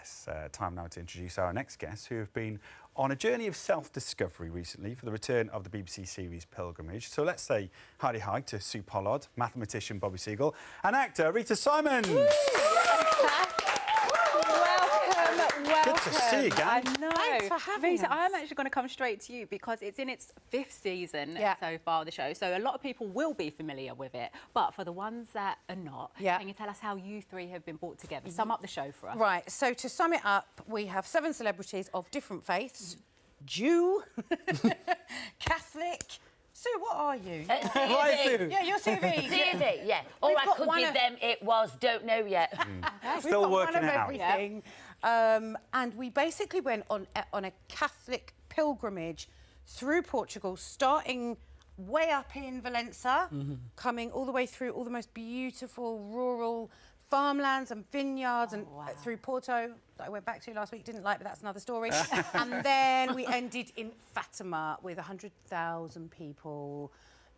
Yes, time now to introduce our next guests who have been on a journey of self-discovery recently for the return of the BBC series Pilgrimage. So let's say hi to Su Pollard, mathematician Bobby Seagull, and actor Rita Simons. Welcome. Good to see you again. I know. Thanks for having Rita, us. I'm actually going to come straight to you because it's in its 5th season so far, the show. So a lot of people will be familiar with it. But for the ones that are not, can you tell us how you three have been brought together? Sum up the show for us. Right, so to sum it up, we have 7 celebrities of different faiths. Jew, Catholic. Sue, what are you? CV. Yeah, you're CV. CV, yeah. Or I could be them, it was, don't know yet. Still working it out. Everything. And we basically went on a Catholic pilgrimage through Portugal, starting way up in Valencia, coming all the way through all the most beautiful rural farmlands and vineyards and through Porto, that I went back to last week, didn't like, but that's another story. And then we ended in Fatima with 100,000 people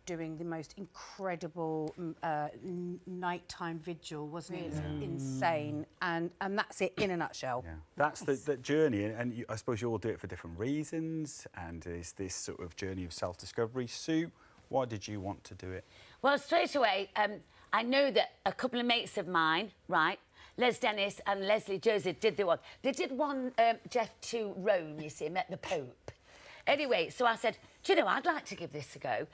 doing the most incredible nighttime vigil, wasn't it? It was insane. And that's it in a nutshell. Yeah. That's the journey, and I suppose you all do it for different reasons, and is this sort of journey of self-discovery. Sue, why did you want to do it? Well, straight away, I know that a couple of mates of mine, right, Les Dennis and Leslie Joseph did the one. They did one, Jeff, to Rome, you see, met the Pope. Anyway, so I said, do you know, I'd like to give this a go.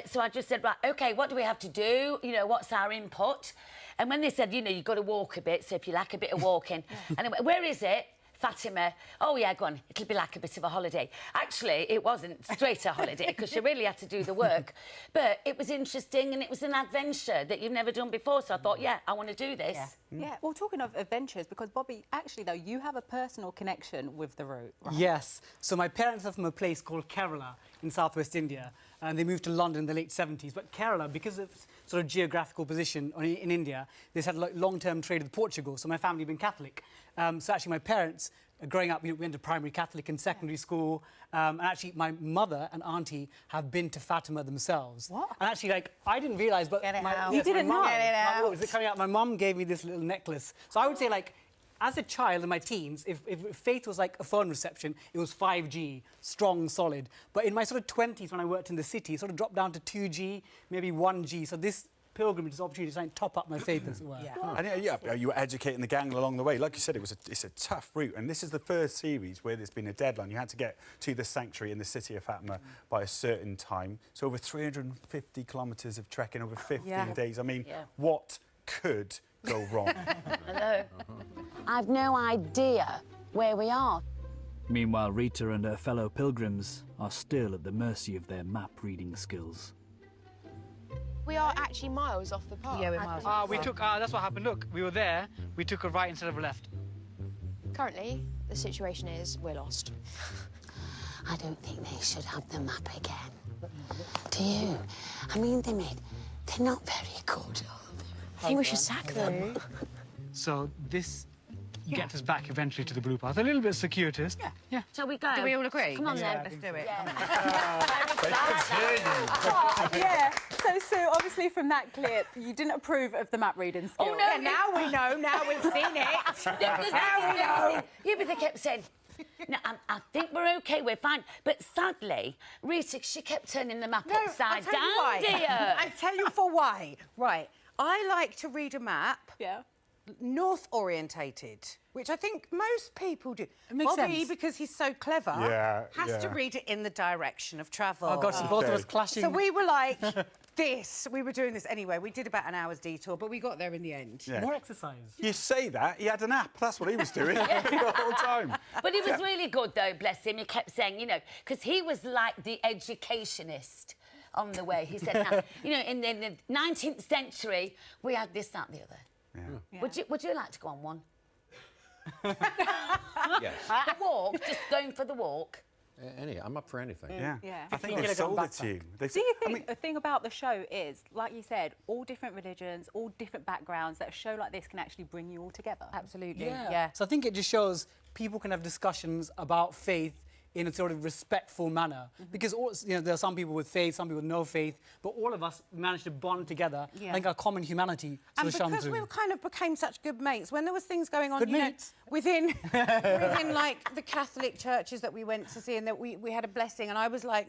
So I just said, right, OK, what do we have to do? You know, what's our input? And when they said, you know, you've got to walk a bit, so if you like a bit of walking. Anyway, where is it? Fatima. Oh, yeah, go on. It'll be like a bit of a holiday. Actually, it wasn't straight a holiday because she really had to do the work. But it was interesting and it was an adventure that you've never done before. So I thought, yeah, I want to do this. Yeah, well, talking of adventures, because, Bobby, actually, though, you have a personal connection with the route, right? Yes. So my parents are from a place called Kerala in southwest India, and they moved to London in the late 70s. But Kerala, because of sort of geographical position in India, they had like long-term trade with Portugal, so my family had been Catholic. So actually my parents, growing up, we went to primary Catholic and secondary school, and actually my mother and auntie have been to Fatima themselves. What? And actually, like, I didn't realise, but... You didn't know? Get it out. Was it coming out? My mum gave me this little necklace. So I would say, like, as a child in my teens, if faith was like a phone reception, it was 5G, strong, solid. But in my sort of 20s, when I worked in the city, it sort of dropped down to 2G, maybe 1G. So this pilgrimage is an opportunity to try and top up my faith as well. And you were educating the gang along the way. Like you said, it's a tough route, and this is the first series where there's been a deadline. You had to get to the sanctuary in the city of Fatima by a certain time. So over 350 kilometres of trekking over 15 days. I mean, what could go wrong? Hello. I've no idea where we are. Meanwhile, Rita and her fellow pilgrims are still at the mercy of their map-reading skills. We are actually miles off the path. Yeah, we're miles off. We took... that's what happened. Look, we were there. We took a right instead of a left. Currently, the situation is we're lost. I don't think they should have the map again. Do you? I mean, they're not very good. I think we should sack them. So this gets us back eventually to the blue path. A little bit circuitous. Yeah. Shall we go? Do we all agree? Come on, then. Let's do it. So, Sue, obviously from that clip, you didn't approve of the map reading skill. Oh, no. Yeah, now we know. Now we've seen it. Yeah, but they kept saying, no, I think we're OK, we're fine. But sadly, Rita, she kept turning the map upside down, dear. I tell you for why. Right. I like to read a map north-orientated, which I think most people do. It makes Bobby, sense. because he's so clever, has to read it in the direction of travel. Oh, gosh, both of us clashing. So we were like... We were doing this anyway. We did about an hour's detour, but we got there in the end. More exercise. You say that, he had an app. That's what he was doing the whole time. But it was really good, though, bless him. He kept saying, you know, because he was like the educationist on the way. He said, now, you know, in the 19th century, we had this, that, the other. Would you like to go on one? Yes. The walk, just going for the walk. I'm up for anything. I think they sold it to you. Do you think the thing about the show is, like you said, all different religions, all different backgrounds, that a show like this can actually bring you all together? Absolutely, yeah. So I think it just shows people can have discussions about faith in a sort of respectful manner. Because there are some people with faith, some people with no faith, but all of us managed to bond together. I think our common humanity sort of shone because through. we kind of became such good mates, when there was things going on, Good you know, mates. within like the Catholic churches that we went to see, and that we had a blessing, and I was like,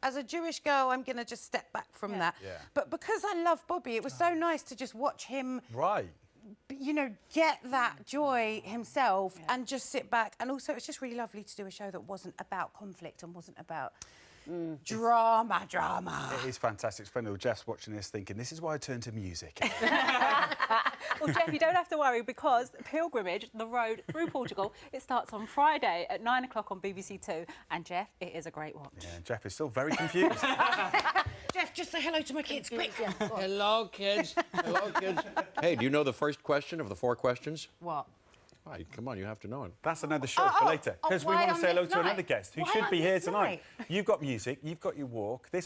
as a Jewish girl, I'm going to just step back from that. Yeah. But because I love Bobby, it was so nice to just watch him, you know, get that joy himself and just sit back. And also, it's just really lovely to do a show that wasn't about conflict and wasn't about drama. It is fantastic. It's funny, Jeff's watching this thinking, this is why I turn to music. Well, Jeff, you don't have to worry, because Pilgrimage, the road through Portugal, it starts on Friday at 9 o'clock on BBC Two. And, Jeff, it is a great watch. Yeah, Jeff is still very confused. Jeff, just say hello to my kids, quick. Hello, kids. Hello, kids. Hey, do you know the first question of the 4 questions? What? Right, come on, you have to know it. That's another show for later. Because we why want to on say hello this to another night? guest who Why should on be here this tonight. night? You've got music, you've got your walk. This